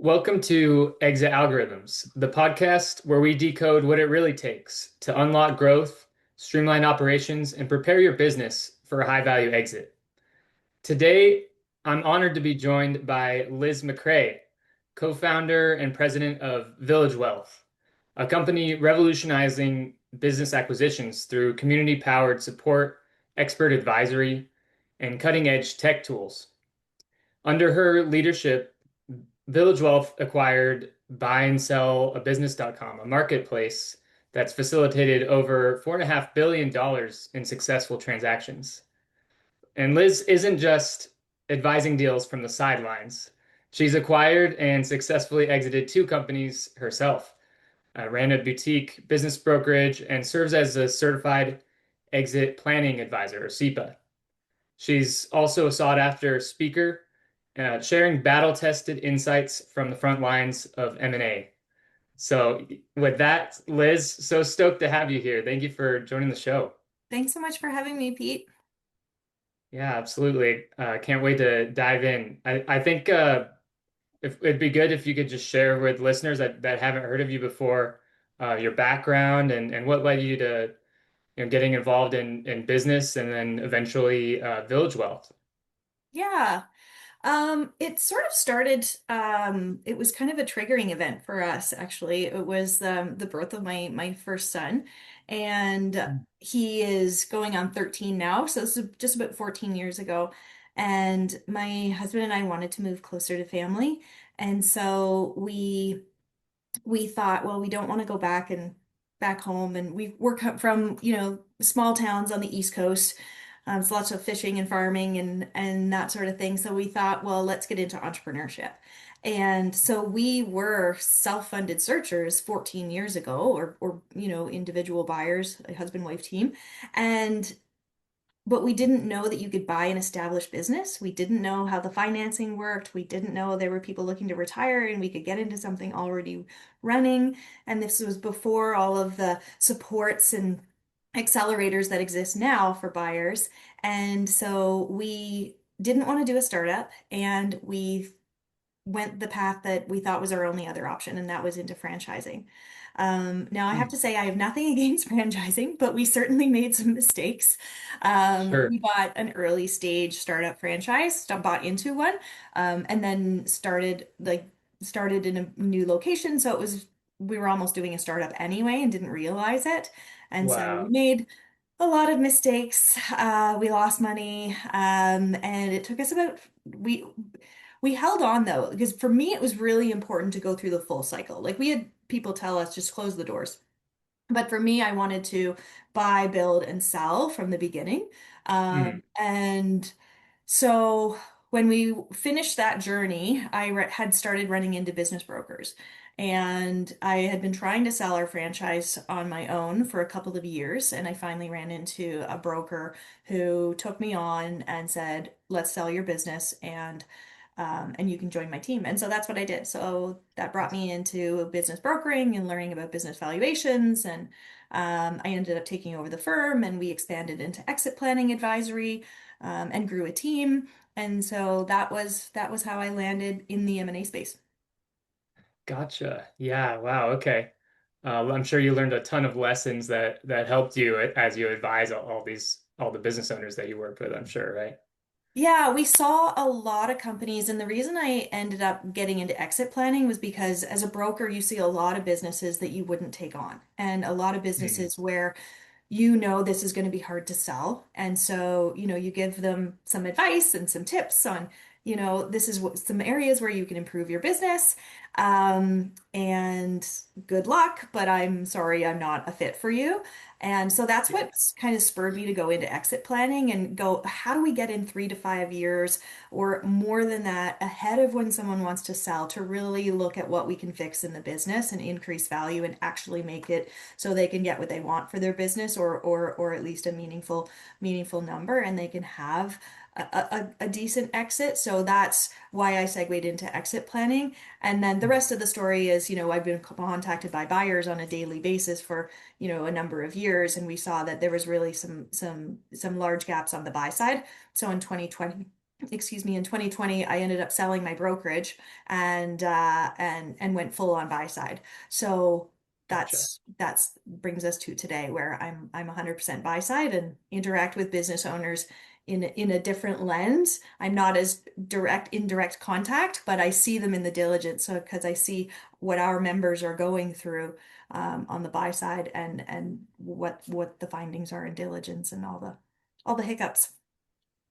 Welcome to Exit Algorithms, the podcast where we decode what it really takes to unlock growth, streamline operations, and prepare your business for a high-value exit. Today, I'm honored to be joined by Liz Macrae, co-founder and president of Village Wellth, a company revolutionizing business acquisitions through community-powered support, expert advisory, and cutting-edge tech tools. Under her leadership, Village Wealth acquired buyandsellabusiness.com, a marketplace that's facilitated over $4.5 billion in successful transactions. And Liz isn't just advising deals from the sidelines. She's acquired and successfully exited two companies herself, ran a boutique business brokerage, and serves as a certified exit planning advisor, or SEPA. She's also a sought-after speaker, sharing battle-tested insights from the front lines of M&A. So with that, Liz, so stoked to have you here. Thank you for joining the show. Thanks so much for having me, Pete. Yeah, absolutely. Can't wait to dive in. I think if it'd be good if you could just share with listeners that haven't heard of you before, your background and what led you to getting involved in business and then eventually Village Wealth. Yeah. It sort of started, it was kind of a triggering event for us, actually. It was the birth of my first son, and he is going on 13 now, so this is just about 14 years ago. And my husband and I wanted to move closer to family, and so we thought, well, we don't want to go back home, and we're from, small towns on the East Coast. It's lots of fishing and farming and that sort of thing. So we thought, well, let's get into entrepreneurship. And so we were self-funded searchers 14 years ago, or individual buyers, a husband-wife team. And but we didn't know that you could buy an established business. We didn't know how the financing worked. We didn't know there were people looking to retire and we could get into something already running. And this was before all of the supports and accelerators that exist now for buyers. And so we didn't want to do a startup, and we went the path that we thought was our only other option, and that was into franchising. Now, I have Hmm. to say, I have nothing against franchising, but we certainly made some mistakes. We Sure. bought an early stage startup franchise, bought into one, and then started in a new location. So we were almost doing a startup anyway and didn't realize it. And so we Wow. made a lot of mistakes. We lost money, and it took us we held on though, because for me it was really important to go through the full cycle. Like, we had people tell us just close the doors. But for me, I wanted to buy, build, and sell from the beginning. Hmm. And so when we finished that journey, had started running into business brokers. And I had been trying to sell our franchise on my own for a couple of years. And I finally ran into a broker who took me on and said, let's sell your business, and you can join my team. And so that's what I did. So that brought me into business brokering and learning about business valuations. And I ended up taking over the firm, and we expanded into exit planning advisory, and grew a team. And so that was how I landed in the M&A space. Gotcha. Yeah. Wow. Okay. I'm sure you learned a ton of lessons that helped you as you advise all the business owners that you work with, I'm sure, right? Yeah, we saw a lot of companies, and the reason I ended up getting into exit planning was because as a broker, you see a lot of businesses that you wouldn't take on, and a lot of Hmm. businesses where this is going to be hard to sell. And so, you give them some advice and some tips on, this is some areas where you can improve your business. And good luck, but I'm sorry, I'm not a fit for you. And so that's Yeah. what kind of spurred me to go into exit planning and go, how do we get in 3 to 5 years or more than that ahead of when someone wants to sell, to really look at what we can fix in the business and increase value and actually make it so they can get what they want for their business, or at least a meaningful number, and they can have a decent exit. So that's why I segued into exit planning. And then the rest of the story is, I've been contacted by buyers on a daily basis for, a number of years, and we saw that there was really some large gaps on the buy side. So in 2020 excuse me, in 2020, I ended up selling my brokerage and went full on buy side. So Gotcha. that's brings us to today where I'm 100% buy side and interact with business owners in a different lens. I'm not as indirect contact, but I see them in the diligence. So because I see what our members are going through on the buy side and what the findings are in diligence and all the hiccups.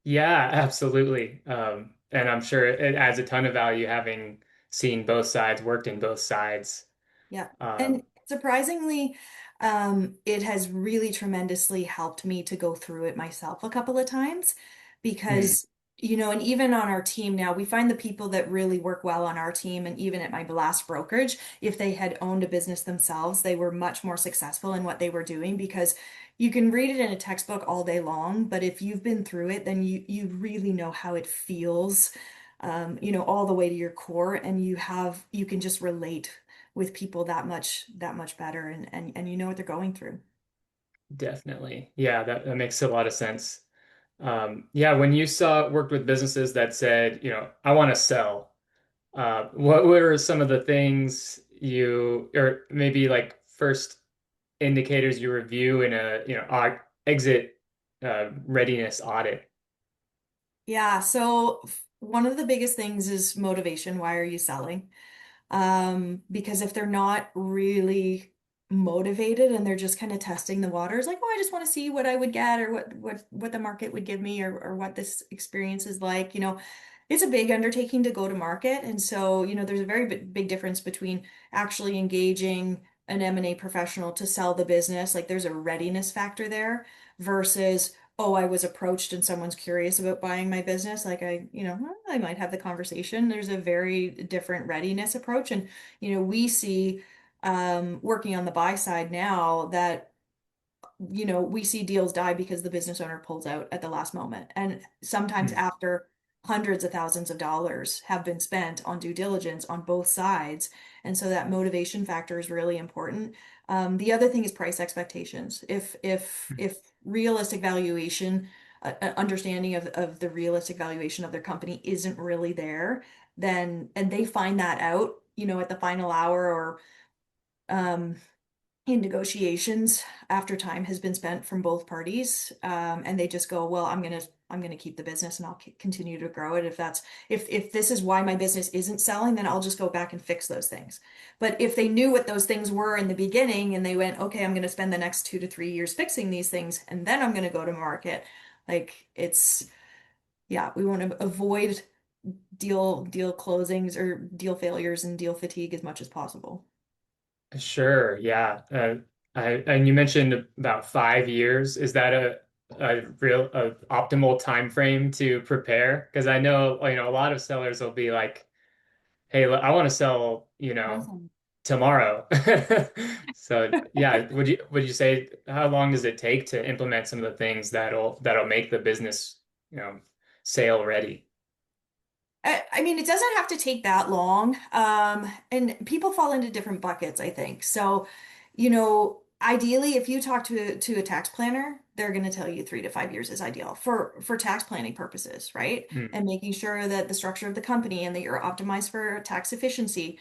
Yeah, absolutely. And I'm sure it adds a ton of value having seen both sides, worked in both sides. Yeah. And Um, surprisingly, it has really tremendously helped me to go through it myself a couple of times hmm, because, and even on our team now, we find the people that really work well on our team, and even at my last brokerage, if they had owned a business themselves, they were much more successful in what they were doing because you can read it in a textbook all day long, but if you've been through it, then you really know how it feels, all the way to your core, and you can just relate with people that much better and you know what they're going through. definitely. Yeah, that makes a lot of sense. Yeah, when you worked with businesses that said, I want to sell, what were some of the things or maybe like first indicators you review in a, exit readiness audit? Yeah, so one of the biggest things is motivation. Why are you selling? Because if they're not really motivated and they're just kind of testing the waters, like, oh, I just want to see what I would get or what the market would give me or what this experience is like, it's a big undertaking to go to market. And so, there's a very big difference between actually engaging an M&A professional to sell the business, like there's a readiness factor there versus oh, I was approached and someone's curious about buying my business, like I might have the conversation. There's a very different readiness approach. And, we see working on the buy side now that we see deals die because the business owner pulls out at the last moment. And sometimes Hmm. after hundreds of thousands of dollars have been spent on due diligence on both sides. And so that motivation factor is really important. The other thing is price expectations. If realistic valuation, understanding of the realistic valuation of their company isn't really there, then and they find that out, at the final hour or um, in negotiations after time has been spent from both parties, and they just go, well, I'm gonna keep the business and I'll continue to grow it. If this is why my business isn't selling, then I'll just go back and fix those things. But if they knew what those things were in the beginning and they went, okay, I'm gonna spend the next 2 to 3 years fixing these things and then I'm gonna go to market, like yeah, we want to avoid deal closings or deal failures and deal fatigue as much as possible. Sure, yeah. And you mentioned about 5 years. Is that a optimal time frame to prepare? Because I know, a lot of sellers will be like, "Hey, look, I want to sell, Awesome. tomorrow." So, yeah, would you say how long does it take to implement some of the things that'll make the business, you know, sale ready? I mean, it doesn't have to take that long. And people fall into different buckets, I think. So, ideally, if you talk to a tax planner, they're going to tell you 3 to 5 years is ideal for tax planning purposes, right? Hmm. And making sure that the structure of the company and that you're optimized for tax efficiency.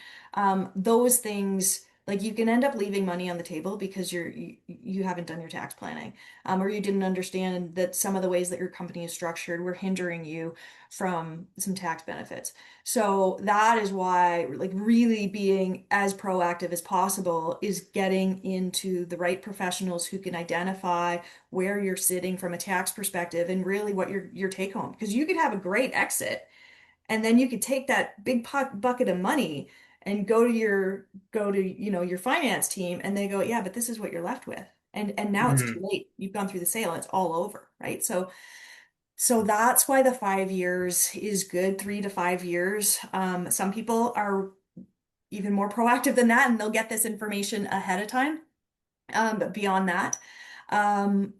Those things, like you can end up leaving money on the table because you haven't done your tax planning, or you didn't understand that some of the ways that your company is structured were hindering you from some tax benefits. So that is why, like, really being as proactive as possible is getting into the right professionals who can identify where you're sitting from a tax perspective and really what your take home. Because you could have a great exit, and then you could take that big bucket of money and go to your finance team, and they go, yeah, but this is what you're left with. And now it's too Hmm. late. You've gone through the sale, and it's all over, right? So that's why the 5 years is good, 3 to 5 years. Some people are even more proactive than that, and they'll get this information ahead of time. But beyond that, um,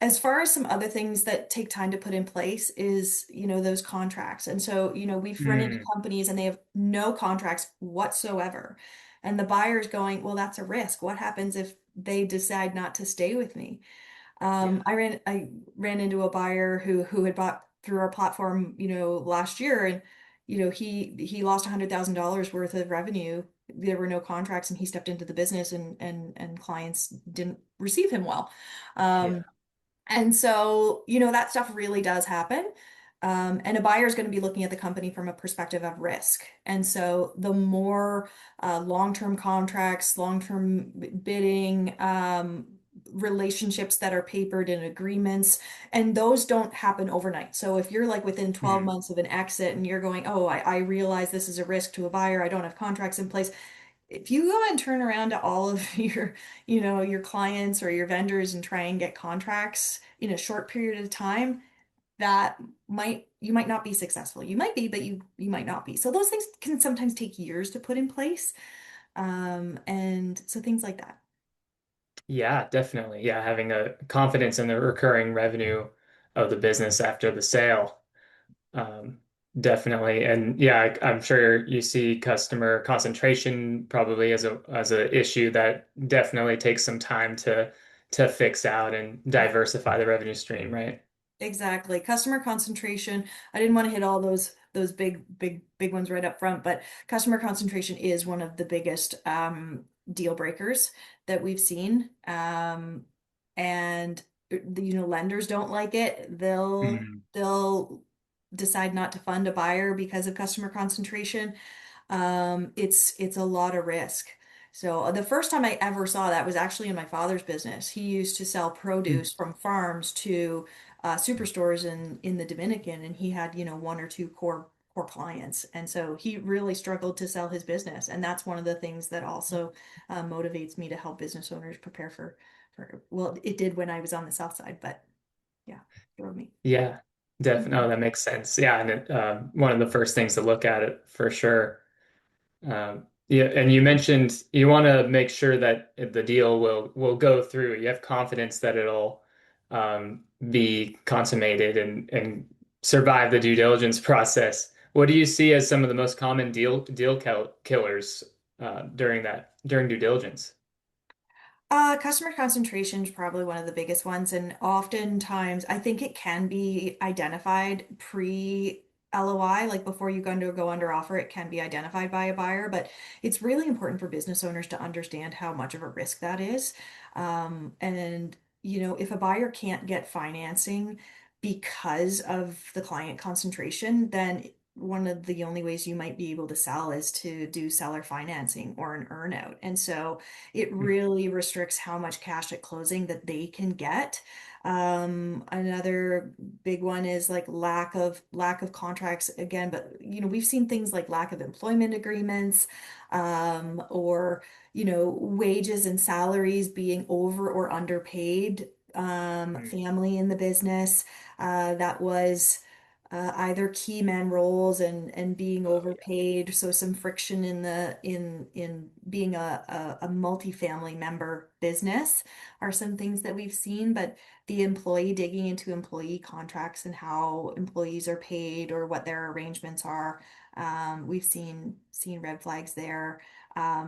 as far as some other things that take time to put in place is, those contracts. And so, we've run into Hmm. companies and they have no contracts whatsoever. And the buyer's going, well, that's a risk. What happens if they decide not to stay with me? Yeah. I ran into a buyer who had bought through our platform, last year, and he lost $100,000 worth of revenue. There were no contracts, and he stepped into the business, and clients didn't receive him well. Yeah. And so, that stuff really does happen. And a buyer is going to be looking at the company from a perspective of risk. And so, the more long-term contracts, long-term bidding, relationships that are papered in agreements, and those don't happen overnight. So, if you're like within 12 Mhm. months of an exit and you're going, oh, I realize this is a risk to a buyer, I don't have contracts in place, if you go and turn around to all of your clients or your vendors and try and get contracts in a short period of time, that you might not be successful. You might be, but you might not be. So those things can sometimes take years to put in place. And so things like that. Yeah, definitely. Yeah, having a confidence in the recurring revenue of the business after the sale. Um, Definitely. And yeah, I'm sure you see customer concentration probably as a issue that definitely takes some time to fix out and Yeah. diversify the revenue stream, right? Exactly. Customer concentration. I didn't want to hit all those big ones right up front, but customer concentration is one of the biggest deal breakers that we've seen. And lenders don't like it. Mm. They'll decide not to fund a buyer because of customer concentration. It's a lot of risk. So the first time I ever saw that was actually in my father's business. He used to sell produce from farms to superstores in the Dominican, and he had, one or two core clients, and so he really struggled to sell his business, and that's one of the things that also motivates me to help business owners prepare for well, it did when I was on the south side, but yeah, drove me. Yeah, definitely. Oh, that makes sense. Yeah, and one of the first things to look at it for sure. Yeah, and you mentioned you want to make sure that the deal will go through. You have confidence that it'll be consummated and survive the due diligence process. What do you see as some of the most common killers during due diligence? Customer concentration is probably one of the biggest ones, and oftentimes I think it can be identified pre LOI, like before you go under offer, it can be identified by a buyer, but it's really important for business owners to understand how much of a risk that is. And if a buyer can't get financing because of the client concentration, then one of the only ways you might be able to sell is to do seller financing or an earnout. And so it really restricts how much cash at closing that they can get. Another big one is like lack of contracts again, but we've seen things like lack of employment agreements, or wages and salaries being over or underpaid, Mm. family in the business that was either key man roles and being Oh yeah. overpaid, so some friction in being a multifamily member business are some things that we've seen. But the employee digging into employee contracts and how employees are paid or what their arrangements are, we've seen red flags there.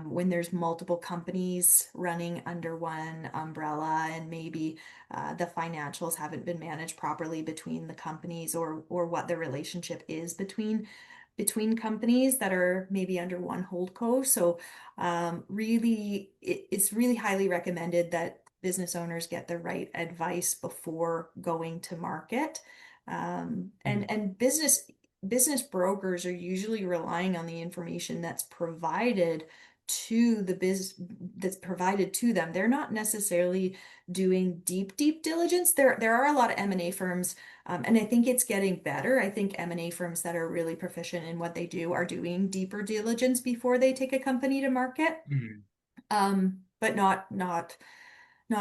When there's multiple companies running under one umbrella, and maybe the financials haven't been managed properly between the companies, or what the relationship is between companies that are maybe under one holdco. So really it's really highly recommended that business owners get the right advice before going to market. Mm. And business brokers are usually relying on the information that's provided to them. They're not necessarily doing deep diligence. There are a lot of M&A firms, and I think it's getting better. I think M&A firms that are really proficient in what they do are doing deeper diligence before they take a company to market. Mm. But not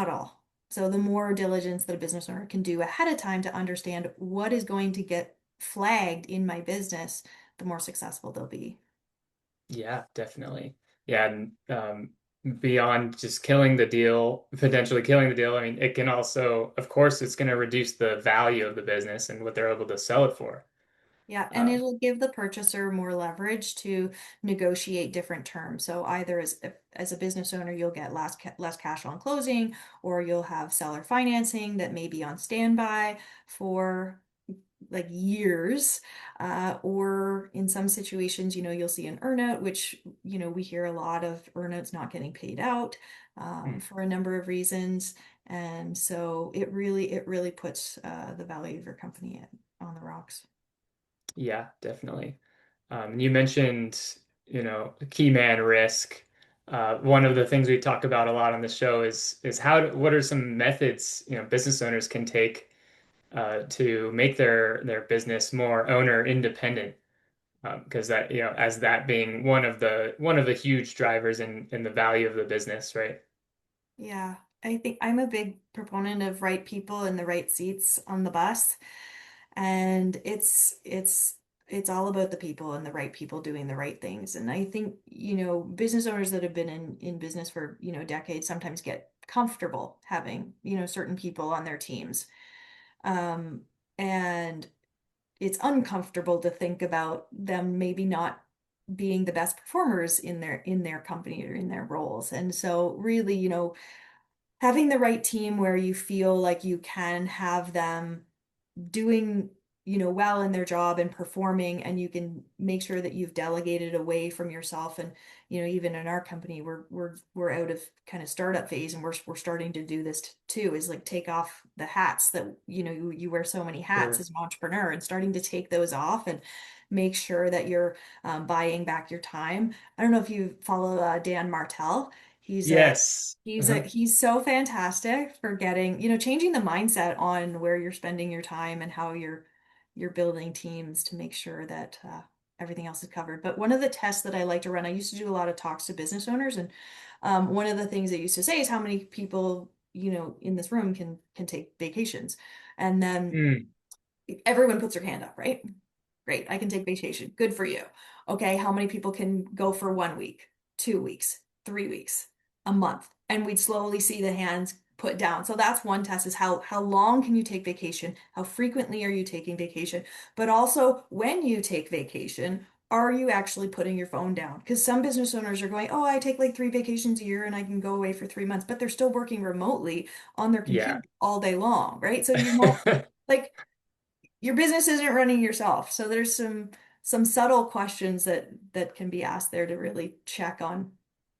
all. So the more diligence that a business owner can do ahead of time to understand what is going to get flagged in my business, the more successful they'll be. Yeah, definitely. Yeah, and beyond just killing the deal, potentially killing the deal, I mean, it can also, of course, it's going to reduce the value of the business and what they're able to sell it for. Yeah, and Um, it'll give the purchaser more leverage to negotiate different terms. So either as a business owner, you'll get less cash on closing, or you'll have seller financing that may be on standby for like years, or in some situations, you'll see an earnout, which, we hear a lot of earnouts not getting paid out, Mm. for a number of reasons. And so it really puts, the value of your company on the rocks. Yeah, definitely. You mentioned, key man risk. One of the things we talk about a lot on the show is what are some methods, business owners can take to make their business more owner independent. Because that, as that being one of the huge drivers in the value of the business, right? Yeah, I think I'm a big proponent of right people in the right seats on the bus. And it's all about the people and the right people doing the right things. And I think, business owners that have been in business for, decades sometimes get comfortable having, certain people on their teams. Um, and it's uncomfortable to think about them maybe not being the best performers in their company or in their roles. And so really, having the right team where you feel like you can have them doing, well in their job and performing, and you can make sure that you've delegated away from yourself. And, even in our company, we're out of kind of startup phase, and we're starting to do this too, is like take off the hats that, you wear so many hats Sure. as an entrepreneur, and starting to take those off and make sure that you're, buying back your time. I don't know if you follow, Dan Martell. He's a Yes. He's Uh-huh. he's so fantastic for getting, changing the mindset on where you're spending your time and how you're building teams to make sure that, everything else is covered. But one of the tests that I like to run, I used to do a lot of talks to business owners, and, one of the things they used to say is how many people, in this room can take vacations, and then Mm. everyone puts their hand up, right? Great, I can take vacation. Good for you. Okay, how many people can go for 1 week, 2 weeks, 3 weeks, a month? And we'd slowly see the hands put down. So that's one test, is how long can you take vacation? How frequently are you taking vacation? But also, when you take vacation, are you actually putting your phone down? Because some business owners are going, oh, I take like 3 vacations a year and I can go away for 3 months, but they're still working remotely on their Yeah. computer all day long, right? So you're not like, your business isn't running yourself. So there's some subtle questions that can be asked there to really check on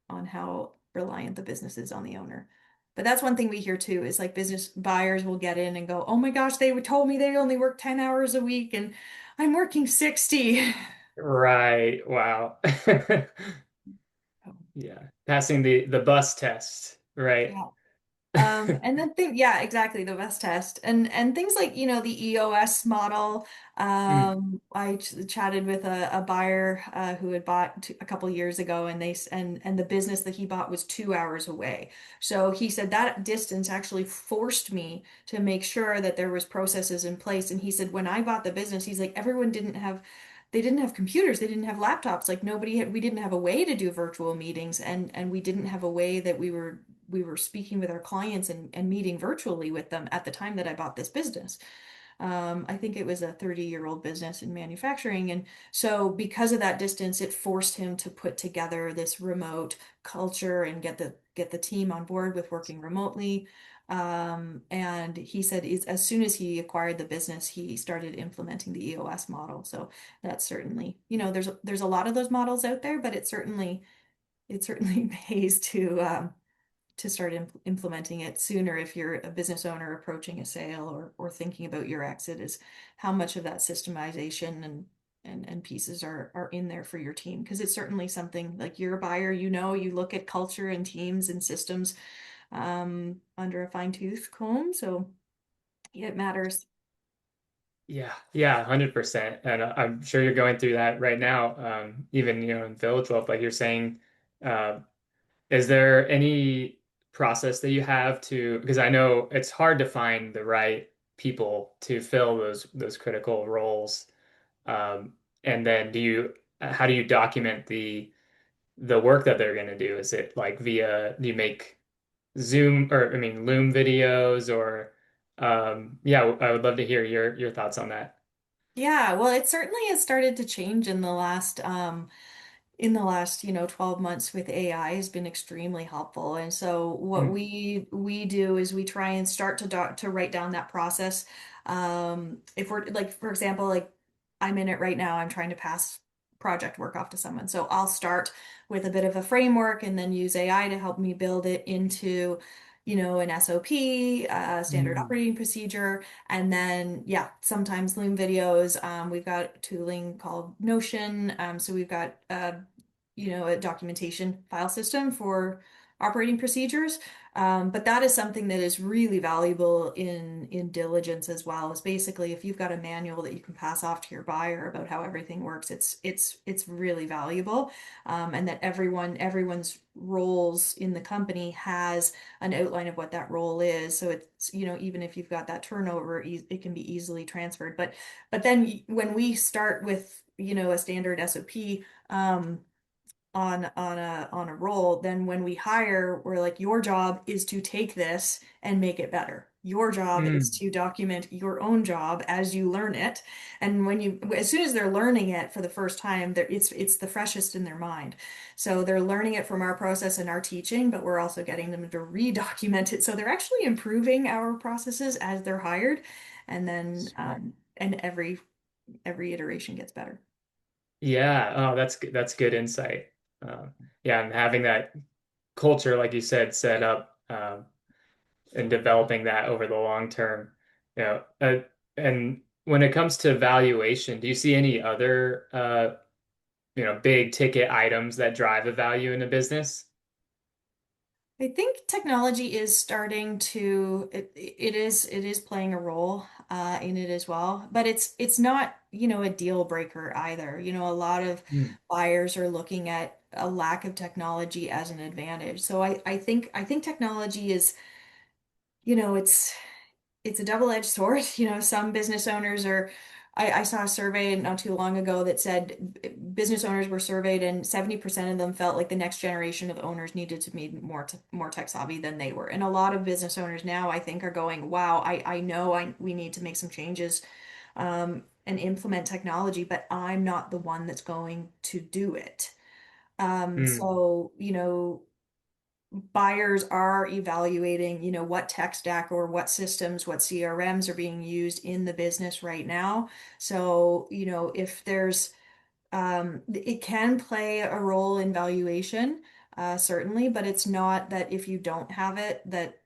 how reliant the business is on the owner. But that's one thing we hear too, is like business buyers will get in and go, "Oh my gosh, they told me they only work 10 hours a week and I'm working 60." Right. Wow. Yeah. Passing the bus test, right? Yeah. And then yeah, exactly, the best test. And things like, the EOS model. Mm. I chatted with a buyer, who had bought a couple years ago, and and the business that he bought was 2 hours away. So he said that distance actually forced me to make sure that there was processes in place. And he said when I bought the business, he's like, everyone didn't have they didn't have computers, they didn't have laptops, like we didn't have a way to do virtual meetings, and we didn't have a way that we were speaking with our clients and meeting virtually with them at the time that I bought this business. I think it was a 30-year-old business in manufacturing. And so because of that distance, it forced him to put together this remote culture and get the team on board with working remotely. And he said as soon as he acquired the business, he started implementing the EOS model. So that's certainly, there's a lot of those models out there, but it certainly pays to start implementing it sooner if you're a business owner approaching a sale, or thinking about your exit, is how much of that systemization and pieces are in there for your team. Because it's certainly something, like, you're a buyer, you look at culture and teams and systems, under a fine-tooth comb. So it matters. Yeah, yeah, 100%. And I'm sure you're going through that right now. Even, in Village Wealth, like you're saying, uh, is there any process that you have because I know it's hard to find the right people to fill those critical roles. Um, and then how do you document the work that they're going to do? Is it like do you make Zoom, or I mean Loom videos, or yeah, I would love to hear your thoughts on that. Yeah, well, it certainly has started to change in the last, in the last, 12 months with AI has been extremely helpful. And so what Mm, we do is we try and start to write down that process. If we're like, for example, like I'm in it right now, I'm trying to pass project work off to someone. So I'll start with a bit of a framework and then use AI to help me build it into, an SOP, standard mm, operating procedure. And then, yeah, sometimes Loom videos. We've got tooling called Notion. So we've got a documentation file system for operating procedures. But that is something that is really valuable in diligence as well. Is basically if you've got a manual that you can pass off to your buyer about how everything works, it's really valuable. And that everyone's roles in the company has an outline of what that role is. So it's, even if you've got that turnover, it can be easily transferred. But then when we start with, a standard SOP, on a role, then when we hire, we're like, your job is to take this and make it better. Your job is mm. to document your own job as you learn it. And as soon as they're learning it for the first time, it's the freshest in their mind. So they're learning it from our process and our teaching, but we're also getting them to re-document it. So they're actually improving our processes as they're hired. And then, Smart. and every iteration gets better. Yeah. Oh, that's good. That's good insight. Um, yeah, and having that culture, like you said, set up and developing that over the long term. You know, and when it comes to valuation, do you see any other big ticket items that drive a value in a business? I think technology is starting to it is playing a role in it as well, but it's not, a deal breaker either. A lot of Mm, buyers are looking at a lack of technology as an advantage. So I think technology is, it's a double-edged sword. Some business owners are, I saw a survey not too long ago that said business owners were surveyed and 70% of them felt like the next generation of owners needed to be more tech savvy than they were. And a lot of business owners now I think are going, wow, I know we need to make some changes and implement technology, but I'm not the one that's going to do it. mm, So, buyers are evaluating, what tech stack or what systems, what CRMs are being used in the business right now. So, if there's, it can play a role in valuation, certainly, but it's not that if you don't have it, that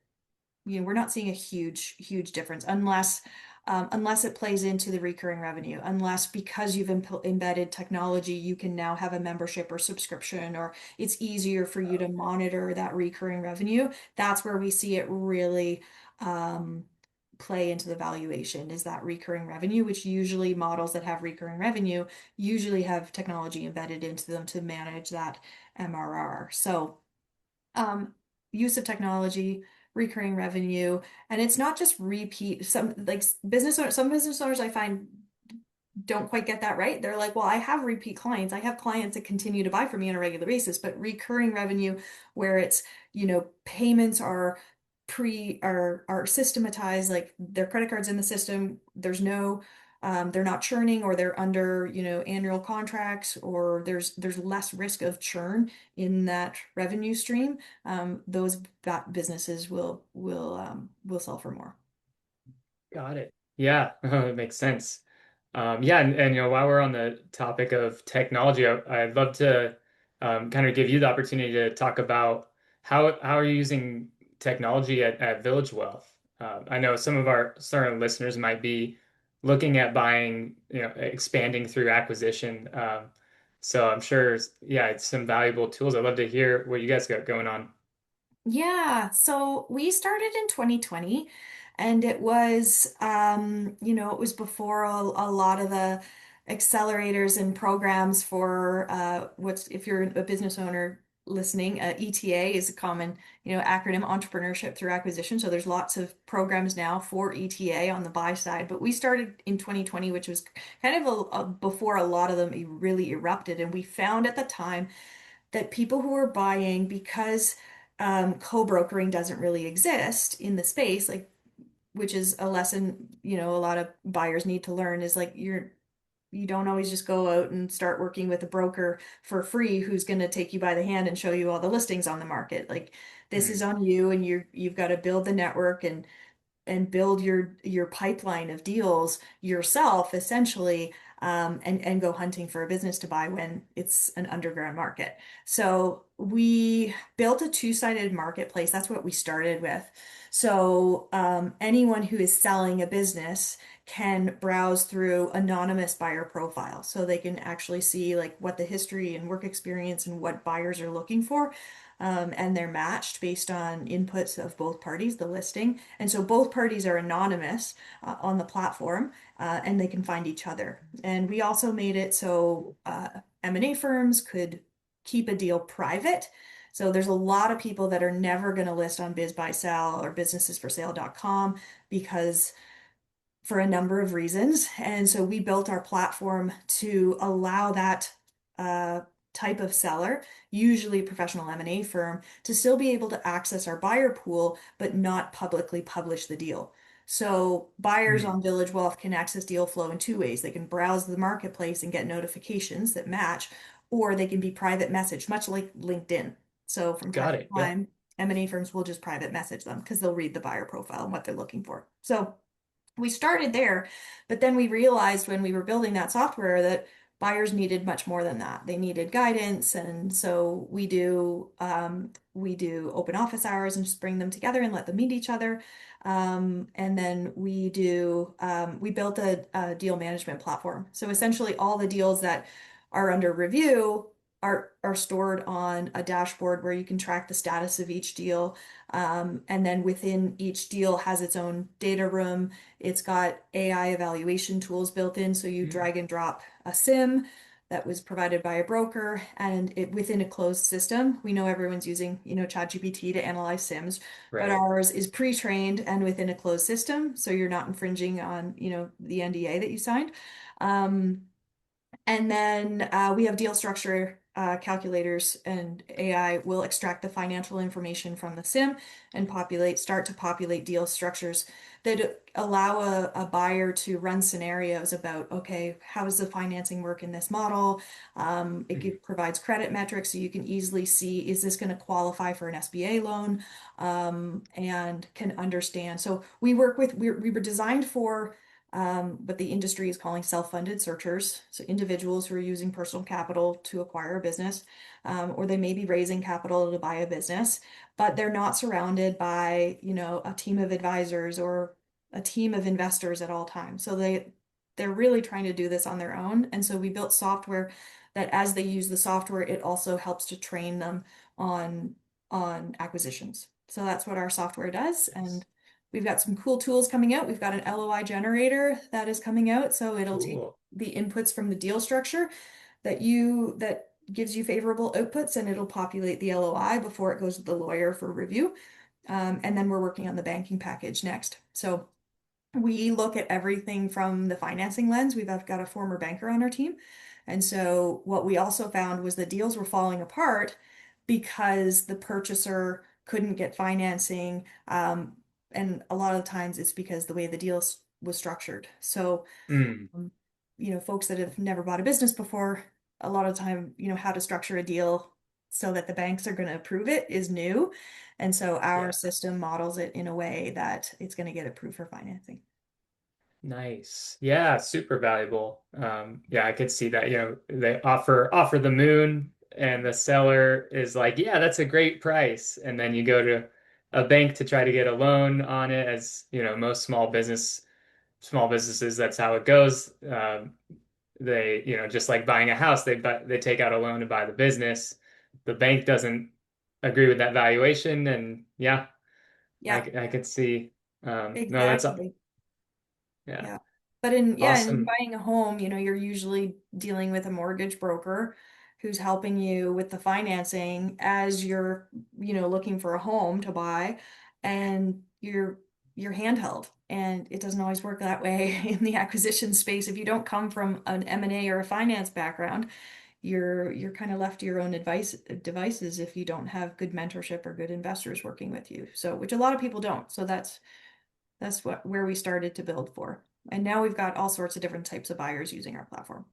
we're not seeing a huge difference unless it plays into the recurring revenue, unless because you've embedded technology, you can now have a membership or subscription, or it's easier for you to monitor that recurring revenue. That's where we see it really um, play into the valuation is that recurring revenue, which usually models that have recurring revenue usually have technology embedded into them to manage that MRR. So um, use of technology, recurring revenue, and it's not just repeat. Some business owners I find don't quite get that right. They're like, well, I have repeat clients. I have clients that continue to buy from me on a regular basis, but recurring revenue where it's, payments are systematized, like their credit cards in the system. There's no they're not churning or they're under, annual contracts or there's less risk of churn in that revenue stream. Those businesses will sell for more. got it. Yeah, it makes sense. Yeah, and while we're on the topic of technology, I'd love to kind of give you the opportunity to talk about how are you using technology at Village Wealth. I know some of our certain listeners might be looking at buying, expanding through acquisition. So I'm sure, yeah, it's some valuable tools. I'd love to hear what you guys got going on. Yeah, so we started in 2020 and it was before a lot of the accelerators and programs for what's if you're a business owner listening, ETA is a common, acronym entrepreneurship through acquisition. So there's lots of programs now for ETA on the buy side, but we started in 2020, which was kind of before a lot of them really erupted. And we found at the time that people who are buying because co-brokering doesn't really exist in the space, like which is a lesson, a lot of buyers need to learn is like you don't always just go out and start working with a broker for free who's going to take you by the hand and show you all the listings on the market. Like this is Mm. on you, and you've got to build the network and build your pipeline of deals yourself essentially, and go hunting for a business to buy when it's an underground market. So we built a two-sided marketplace. That's what we started with. So anyone who is selling a business can browse through anonymous buyer profiles, so they can actually see like what the history and work experience and what buyers are looking for. And they're matched based on inputs of both parties, the listing. And so both parties are anonymous on the platform, and they can find each other. And we also made it so M&A firms could keep a deal private. So there's a lot of people that are never going to list on Biz Buy Sell or businessesforsale.com because for a number of reasons. And so we built our platform to allow that uh, type of seller, usually a professional M&A firm, to still be able to access our buyer pool, but not publicly publish the deal. So buyers Mm. on Village Wealth can access deal flow in two ways. They can browse the marketplace and get notifications that match, or they can be private messaged, much like LinkedIn. So from time Got to it. Yeah. time, M&A firms will just private message them because they'll read the buyer profile and what they're looking for. So we started there, but then we realized when we were building that software that buyers needed much more than that. They needed guidance, and so we do open office hours and just bring them together and let them meet each other. And then we built a deal management platform. So essentially, all the deals that are under review are stored on a dashboard where you can track the status of each deal. And then within each deal has its own data room. It's got AI evaluation tools built in, so you Mm. drag and drop a sim that was provided by a broker, and it within a closed system. We know everyone's using, ChatGPT to analyze sims, but Right. ours is pre-trained and within a closed system, so you're not infringing on, the NDA that you signed. Um, and then we have deal structure calculators, and AI will extract the financial information from the sim and start to populate deal structures that allow a buyer to run scenarios about, okay, how does the financing work in this model? Mm. Provides credit metrics so you can easily see, is this going to qualify for an SBA loan? And can understand. So we were designed for what the industry is calling self-funded searchers. So individuals who are using personal capital to acquire a business, or they may be raising capital to buy a business, but they're not surrounded by, a team of advisors or a team of investors at all times. So they're really trying to do this on their own. And so we built software that as they use the software, it also helps to train them on acquisitions. So that's what our software does. Nice. And we've got some cool tools coming out. We've got an LOI generator that is coming out. So it'll take Cool. the inputs from the deal structure that gives you favorable outputs, and it'll populate the LOI before it goes to the lawyer for review. And then we're working on the banking package next. So we look at everything from the financing lens. We've got a former banker on our team. And so what we also found was the deals were falling apart because the purchaser couldn't get financing. And a lot of times it's because the way the deal was structured. So, Mm. um, folks that have never bought a business before, a lot of time, how to structure a deal so that the banks are going to approve it is new. And so our Yeah. system models it in a way that it's going to get approved for financing. Nice. Yeah, super valuable. Yeah, I could see that. They offer the moon and the seller is like, yeah, that's a great price. And then you go to a bank to try to get a loan on it as, most small businesses, that's how it goes. They, just like buying a house, they take out a loan to buy the business. The bank doesn't agree with that valuation, and yeah, Yeah, I could see. No, that's exactly. yeah, Yeah. But in awesome. buying a home, you're usually dealing with a mortgage broker who's helping you with the financing as you're, looking for a home to buy, and you're handheld. And it doesn't always work that way in the acquisition space. If you don't come from an M&A or a finance background, you're kind of left to your own devices if you don't have good mentorship or good investors working with you. So, which a lot of people don't. So that's where we started to build for. And now we've got all sorts of different types of buyers using our platform.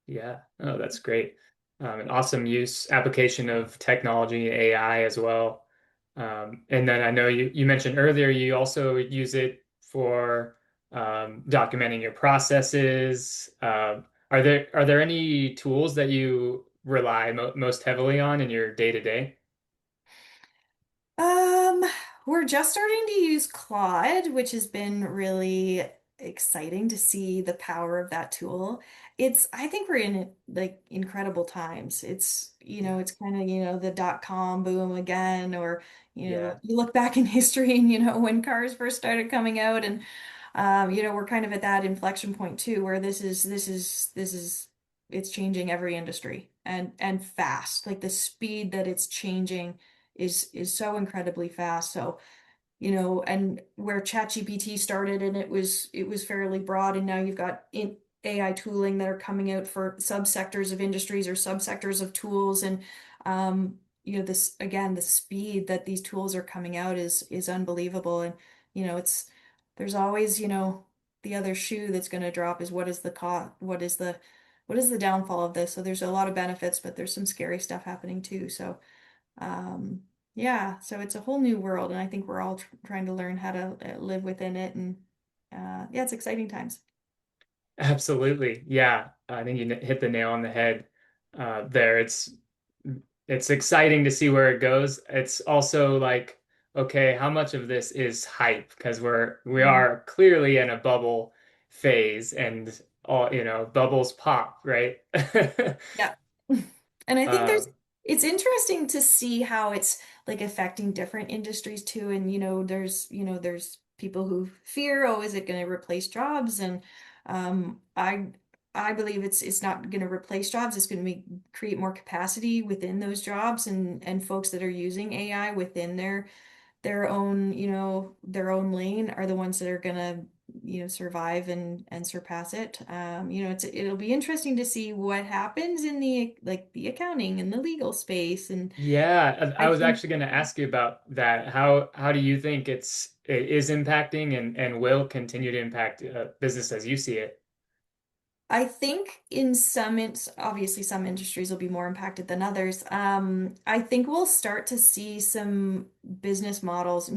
Yeah. Oh, that's great. An awesome use application of technology, AI as well. And then I know you mentioned earlier you also use it for documenting your processes. Are there any tools that you rely mo most heavily on in your day to day? Um, we're just starting to use Claude, which has been really exciting to see the power of that tool. I think we're in like incredible times. Yeah. It's kind of, the dot-com boom again, or, Yeah. you look back in history and, when cars first started coming out and, we're kind of at that inflection point too, where it's changing every industry and fast. Like the speed that it's changing is so incredibly fast. So, and where ChatGPT started and it was fairly broad, and now you've got AI tooling that are coming out for subsectors of industries or subsectors of tools, and this again, the speed that these tools are coming out is unbelievable, and it's there's always the other shoe that's going to drop is what is the downfall of this? So there's a lot of benefits, but there's some scary stuff happening too. So um, yeah, so it's a whole new world, and I think we're all trying to learn how to live within it. And yeah, it's exciting times. Absolutely. Yeah. I think you hit the nail on the head there. It's exciting to see where it goes. It's also like, okay, how much of this is hype? Because we Mhm. are clearly in a bubble phase and all, bubbles pop, right? Yeah. And I think Uh, it's interesting to see how it's like affecting different industries too. And there's people who fear, oh, is it going to replace jobs? And I believe it's not going to replace jobs. It's going to create more capacity within those jobs, and folks that are using AI within their own lane are the ones that are gonna, survive and surpass it. It'll be interesting to see what happens in the accounting and the legal space. And yeah, I I was think actually going to ask you about that. How do you think it is impacting and will continue to impact business as you see it? I think obviously some industries will be more impacted than others. I think we'll start to see some new business models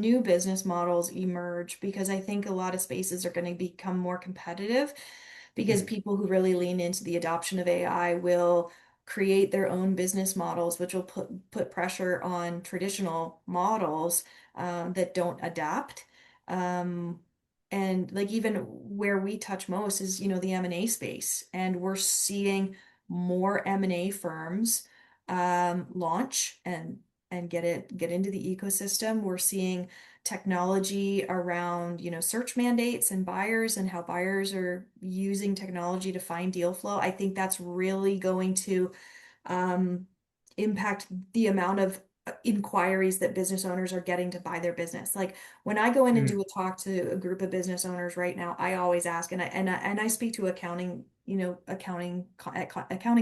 emerge, because I think a lot of spaces are going to become more competitive, because Mm, people who really lean into the adoption of AI will create their own business models, which will put pressure on traditional models that don't adapt. Um, and like even where we touch most is, the M&A space. And we're seeing more M&A firms launch and get into the ecosystem. We're seeing technology around, search mandates and buyers, and how buyers are using technology to find deal flow. I think that's really going to um, impact the amount of inquiries that business owners are getting to buy their business. Like when I go in and do mm, a talk to a group of business owners right now, I always ask, and I speak to accounting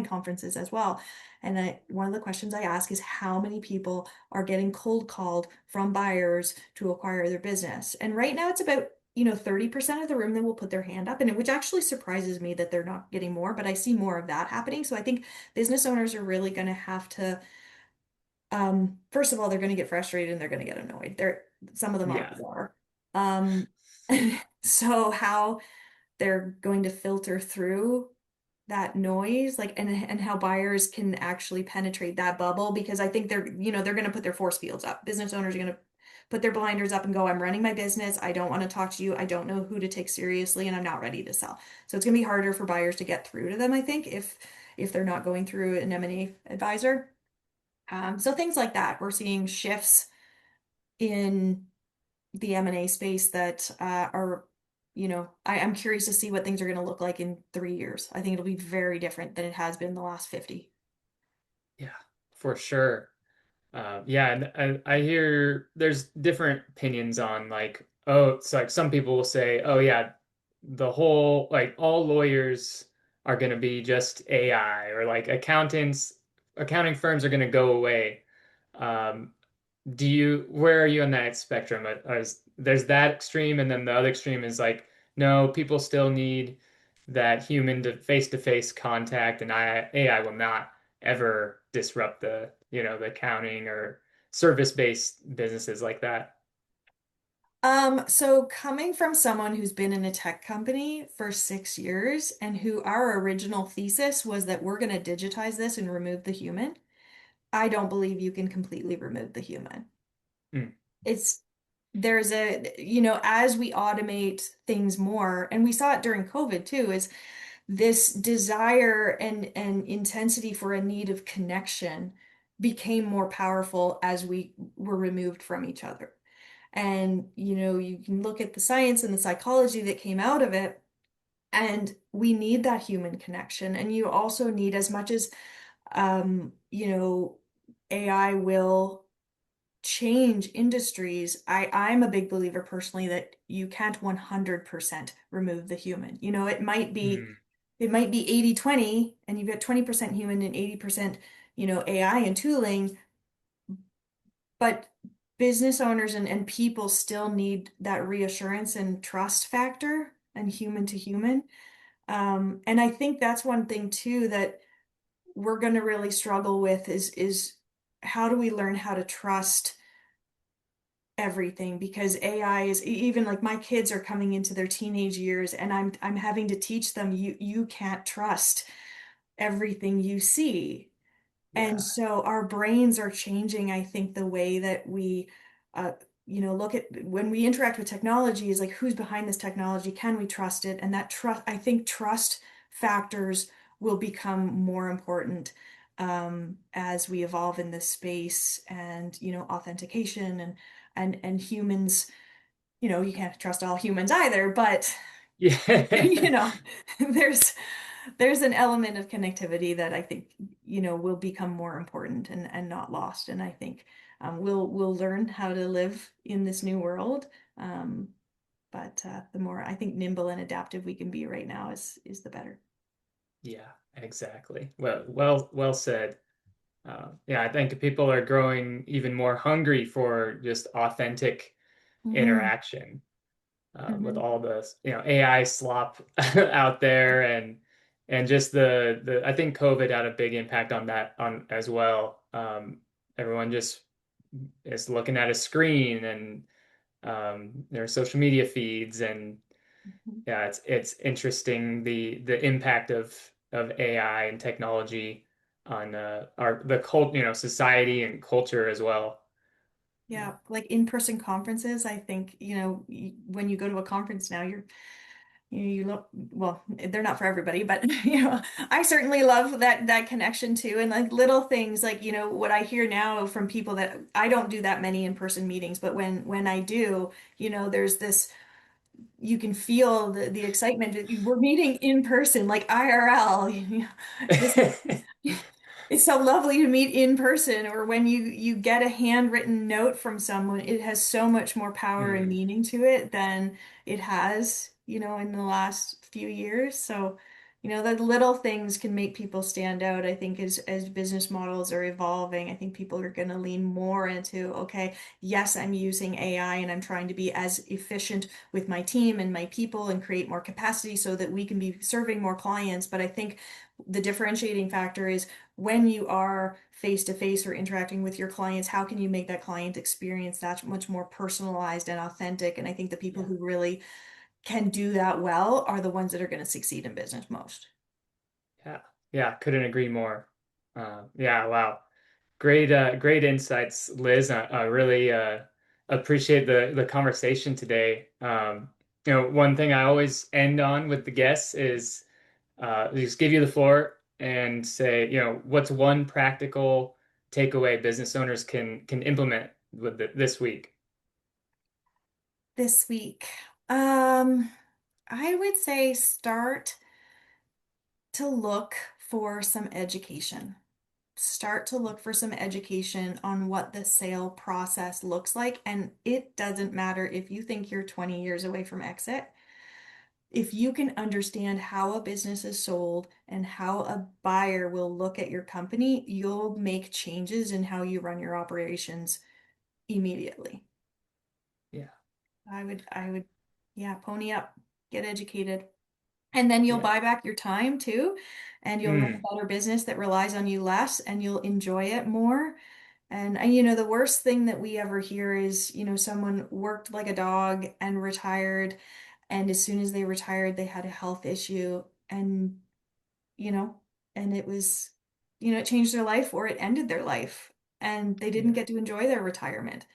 conferences as well. And one of the questions I ask is how many people are getting cold called from buyers to acquire their business. And right now it's about 30% of the room that will put their hand up, and which actually surprises me that they're not getting more, but I see more of that happening. So I think business owners are really going to have to, first of all, they're going to get frustrated and they're going to get annoyed. Some of them already yeah. are. Um, so how they're going to filter through that noise, like, and how buyers can actually penetrate that bubble, because I think they're going to put their force fields up. Business owners are going to put their blinders up and go, I'm running my business. I don't want to talk to you. I don't know who to take seriously, and I'm not ready to sell. So it's going to be harder for buyers to get through to them, I think, if they're not going through an M&A advisor. So things like that. We're seeing shifts in the M&A space that I'm curious to see what things are going to look like in 3 years. I think it'll be very different than it has been the last 50. Yeah, for sure. Yeah, and I hear there's different opinions on like, oh, it's like some people will say, oh yeah, the whole like all lawyers are going to be just AI or like accounting firms are going to go away. Um, where are you on that spectrum? There's that extreme, and then the other extreme is like no, people still need that human to face-to-face contact, and AI will not ever disrupt the accounting or service-based businesses like that. So coming from someone who's been in a tech company for 6 years and who our original thesis was that we're going to digitize this and remove the human, I don't believe you can completely remove the human. Mm, It's there's as we automate things more, and we saw it during COVID too, is this desire and intensity for a need of connection became more powerful as we were removed from each other. And you can look at the science and the psychology that came out of it, and we need that human connection. And you also need, as much as AI will change industries, I'm a big believer personally that you can't 100% remove the human. mm, It might be 80/20, and you've got 20% human and 80%, AI and tooling, but business owners and people still need that reassurance and trust factor and human to human. And I think that's one thing too that we're going to really struggle with is how do we learn how to trust everything, because AI is even like my kids are coming into their teenage years, and I'm having to teach them you can't trust everything you see. And yeah. so our brains are changing, I think, the way that we, uh, look at when we interact with technology is like, who's behind this technology? Can we trust it? And that trust, I think trust factors will become more important as we evolve in this space, and, authentication and humans, you can't trust all humans either, but you Yeah. know, there's there's an element of connectivity that I think, will become more important and not lost. And I think we'll learn how to live in this new world. Um, but the more I think nimble and adaptive we can be right now is the better. Yeah, exactly. Well said. Yeah, I think people are growing even more hungry for just authentic Hmm. interaction with Hmm. all the AI slop out there, and just the I think COVID had a big impact on that on as well. Everyone just is looking at a screen and their social media feeds, and yeah, it's interesting the impact of AI and technology on our the cult society and culture as well. Yeah, like in-person conferences, I think, when you go to a conference now, you look, well, they're not for everybody, but I certainly love that connection too. And like little things like, what I hear now from people, that I don't do that many in-person meetings, but when I do, there's this, you can feel the excitement. We're meeting in person, like IRL. This it's so lovely to meet in person, or when you get a handwritten note from someone, it has so much more power and Mm, meaning to it than it has, in the last few years. So, the little things can make people stand out. I think as business models are evolving, I think people are going to lean more into, okay, yes, I'm using AI and I'm trying to be as efficient with my team and my people and create more capacity so that we can be serving more clients. But I think the differentiating factor is when you are face to face or interacting with your clients, how can you make that client experience that much more personalized and authentic? And I think the people yeah, who really can do that well are the ones that are going to succeed in business most. yeah, yeah. Couldn't agree more. Yeah, wow. Great insights, Liz. I really appreciate the conversation today. One thing I always end on with the guests is just give you the floor and say, what's one practical takeaway business owners can implement with this week? This week, um, I would say start to look for some education. Start to look for some education on what the sale process looks like. And it doesn't matter if you think you're 20 years away from exit. If you can understand how a business is sold and how a buyer will look at your company, you'll make changes in how you run your operations immediately. Yeah. I would, yeah, pony up. get educated. And then you'll Yeah. buy back your time too, and you'll run Mm, a better business that relies on you less, and you'll enjoy it more. And you know, the worst thing that we ever hear is, you know, someone worked like a dog and retired, and as soon as they retired, they had a health issue, and you know, and it was, you know, it changed their life or it ended their life, and they didn't yeah. get to enjoy their retirement.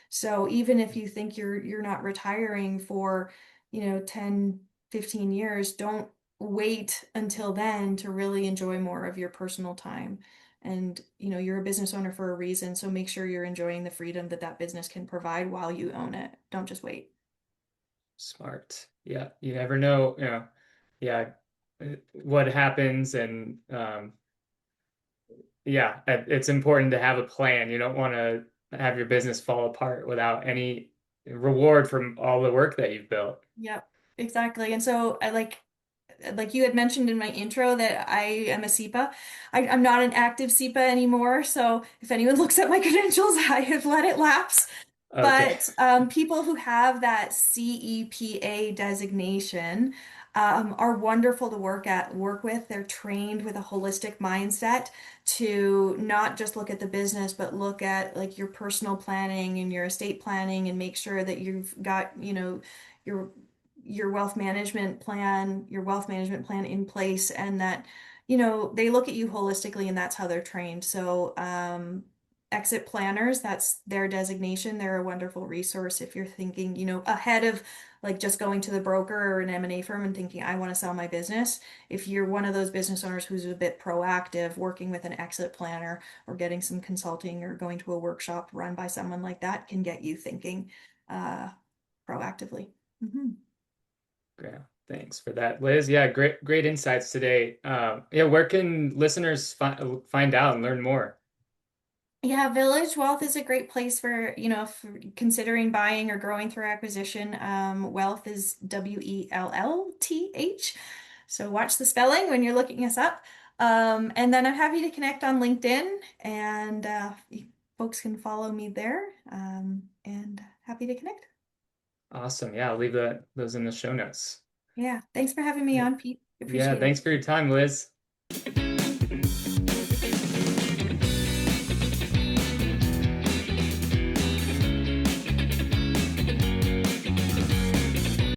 So even if you think you're not retiring for, you know, 10, 15 years, don't wait until then to really enjoy more of your personal time. And, you know, you're a business owner for a reason, so make sure you're enjoying the freedom that that business can provide while you own it. Don't just wait. Smart. Yeah. You never know, yeah, what happens and yeah, it's important to have a plan. You don't want to have your business fall apart without any reward from all the work that you've built. Yep, exactly. And so I like you had mentioned in my intro that I am a SEPA. I'm not an active SEPA anymore, so if anyone looks at my credentials, I have let it lapse. Okay. But people who have that CEPA designation are wonderful to work with. They're trained with a holistic mindset to not just look at the business, but look at like your personal planning and your estate planning and make sure that you've got, you know, your your wealth management plan in place, and that, you know, they look at you holistically, and that's how they're trained. So, exit planners, that's their designation. They're a wonderful resource if you're thinking, you know, ahead of like just going to the broker or an M&A firm and thinking, I want to sell my business. If you're one of those business owners who's a bit proactive, working with an exit planner or getting some consulting or going to a workshop run by someone like that can get you thinking uh, proactively. Mhm. Yeah. Thanks for that, Liz. Yeah, great insights today. Yeah, where can listeners find out and learn more? Yeah, Village Wealth is a great place for, you know, for considering buying or growing through acquisition. Wealth is Wellth. So watch the spelling when you're looking us up. And then I'm happy to connect on LinkedIn, and folks can follow me there. And happy to connect. Awesome. Yeah, I'll leave those in the show notes. Yeah, thanks for having me Great. on, Pete. Yeah, Appreciate it. thanks for your time, Liz.